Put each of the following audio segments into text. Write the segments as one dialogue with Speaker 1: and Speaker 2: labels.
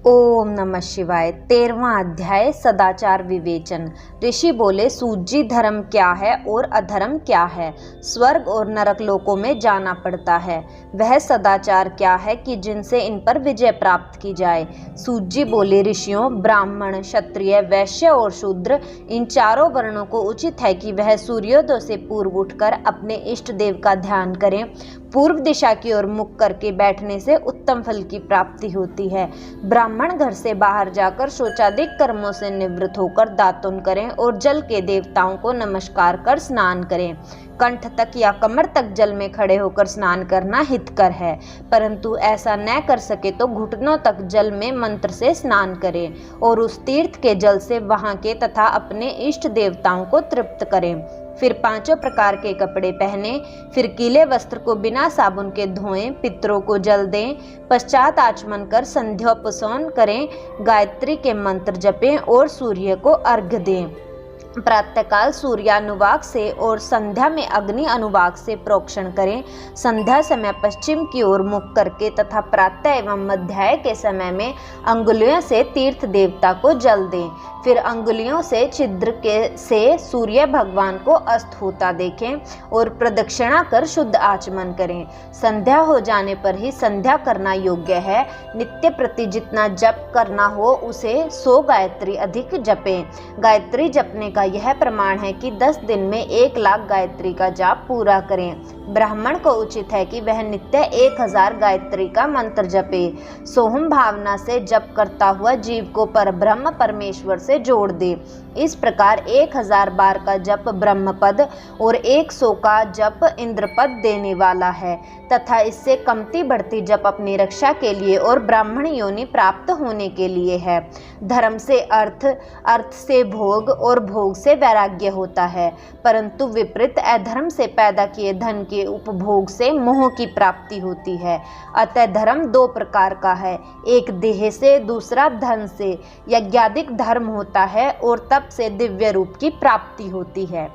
Speaker 1: ओम नमः शिवाय। 13वां अध्याय सदाचार विवेचन। ऋषि बोले, सूत जी, धर्म क्या है और अधर्म क्या है? स्वर्ग और नरक लोकों में जाना पड़ता है। वह सदाचार क्या है कि जिनसे इन पर विजय प्राप्त की जाए? सूत जी बोले, ऋषियों, ब्राह्मण, क्षत्रिय, वैश्य और शूद्र, इन चारों वर्णों को उचित है कि वह सूर्योदय से पूर्व उठकर अपने इष्ट देव का ध्यान करें। पूर्व दिशा की ओर मुख करके बैठने से उत्तम फल की प्राप्ति होती है। ब्राह्मण घर से बाहर जाकर शौचादिक कर्मों से निवृत्त होकर दातुन करें और जल के देवताओं को नमस्कार कर स्नान करें। कंठ तक या कमर तक जल में खड़े होकर स्नान करना हितकर है, परंतु ऐसा न कर सके तो घुटनों तक जल में मंत्र से स्नान करें और उस तीर्थ के जल से वहां के तथा अपने इष्ट देवताओं को तृप्त करें। फिर 5 प्रकार के कपड़े पहने, फिर गीले वस्त्र को बिना साबुन के धोएं, पितरों को जल दें, पश्चात आचमन कर संध्योपसवन करें, गायत्री के मंत्र जपें और सूर्य को अर्घ्य दें। प्रातःकाल सूर्यानुवाक से और संध्या में अग्नि अनुवाक से प्रोक्षण करें। संध्या समय पश्चिम की ओर मुख करके तथा प्रातः एवं मध्याह्न के समय में अंगुलियों से तीर्थ देवता को जल दें। फिर अंगुलियों से छिद्र से सूर्य भगवान को अस्त होता देखें और प्रदक्षिणा कर शुद्ध आचमन करें। संध्या हो जाने पर ही संध्या करना योग्य है। नित्य प्रति जितना जप करना हो उसे 100 गायत्री अधिक जपें। गायत्री जपने का यह प्रमाण है कि 10 दिन में 1 लाख गायत्री का जाप पूरा करें। ब्राह्मण को उचित है कि वह नित्य 1000 गायत्री का मंत्र जपे। सोहम भावना से जप करता हुआ जीव को परब्रह्म परमेश्वर से जोड़ दे। इस प्रकार 1000 बार का जप ब्रह्मपद और 100 का जप इंद्रपद देने वाला है, तथा इससे कमती बढ़ती जप अपनी रक्षा के लिए और ब्राह्मण योनि प्राप्त होने के लिए है। धर्म से अर्थ, अर्थ से भोग और भोग से वैराग्य होता है, परंतु विपरीत अधर्म से पैदा किए धन के उपभोग से मोह की प्राप्ति होती है। अतः धर्म 2 प्रकार का है, एक देह से, दूसरा धन से। यज्ञादिक धर्म होता है और तप से दिव्य रूप की प्राप्ति होती है,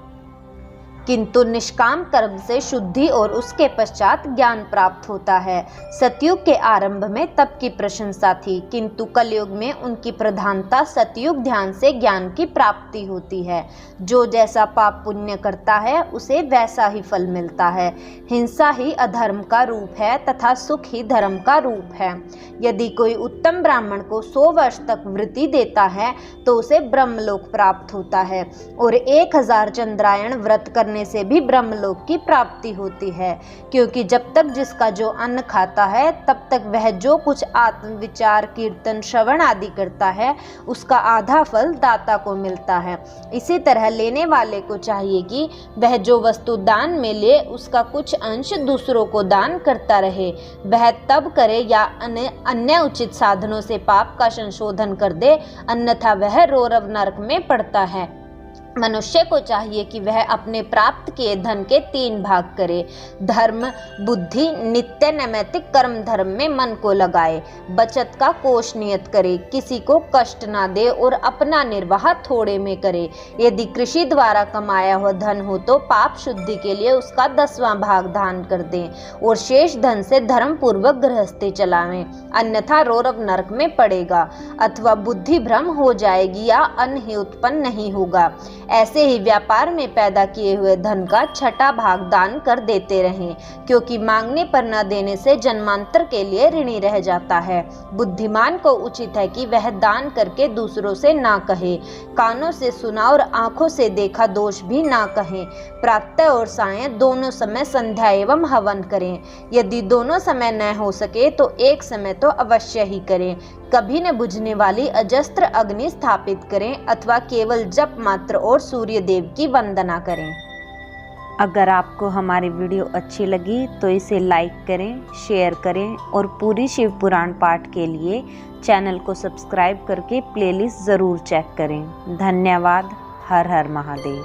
Speaker 1: किंतु निष्काम कर्म से शुद्धि और उसके पश्चात ज्ञान प्राप्त होता है। सतयुग के आरंभ में तप की प्रशंसा थी, किंतु कलयुग में उनकी प्रधानता सतयुग ध्यान से ज्ञान की प्राप्ति होती है। जो जैसा पाप पुण्य करता है उसे वैसा ही फल मिलता है। हिंसा ही अधर्म का रूप है तथा सुख ही धर्म का रूप है। यदि कोई उत्तम ब्राह्मण को 100 वर्ष तक वृत्ति देता है तो उसे ब्रह्मलोक प्राप्त होता है, और 1000 चंद्रायण व्रत करने से भी ब्रह्मलोक की प्राप्ति होती है, क्योंकि जब तक जिसका जो अन्न खाता है तब तक वह जो कुछ आत्म विचार, कीर्तन, श्रवण आदि करता है उसका आधा फल दाता को मिलता है। इसी तरह लेने वाले को चाहिए कि वह जो वस्तु दान में ले उसका कुछ अंश दूसरों को दान करता रहे। वह तब करे या अन्य उचित साधनों से पाप का संशोधन कर दे, अन्यथा वह रौरव नरक में पड़ता है। मनुष्य को चाहिए कि वह अपने प्राप्त किए धन के 3 भाग करे। धर्म, बुद्धि, नित्य नैमित्तिक कर्म धर्म में मन को लगाए। बचत का कोष नियत करे, किसी को कष्ट ना दे और अपना निर्वाह थोड़े में करे। यदि कृषि द्वारा कमाया हुआ धन हो तो पाप शुद्धि के लिए उसका 10वां भाग दान कर दें और शेष धन से धर्म पूर्वक गृहस्थी चलावें, अन्यथा रौरव नरक में पड़ेगा, अथवा बुद्धि भ्रम हो जाएगी या अन्न ही उत्पन्न नहीं होगा। ऐसे ही व्यापार में पैदा किए हुए धन का 6ठा भाग दान कर देते रहें, क्योंकि मांगने पर न देने से जन्मांतर के लिए ऋणी रह जाता है। बुद्धिमान को उचित है कि वह दान करके दूसरों से ना कहे, कानों से सुना और आंखों से देखा दोष भी ना कहें। प्रातः और सायं दोनों समय संध्या एवं हवन करें। यदि दोनों समय न हो सके तो एक समय तो अवश्य ही करें। कभी न बुझने वाली अजस्त्र अग्नि स्थापित करें अथवा केवल जप मात्र और सूर्य देव की वंदना करें।
Speaker 2: अगर आपको हमारी वीडियो अच्छी लगी तो इसे लाइक करें, शेयर करें और पूरी शिव पुराण पाठ के लिए चैनल को सब्सक्राइब करके प्लेलिस्ट ज़रूर चेक करें। धन्यवाद। हर हर महादेव।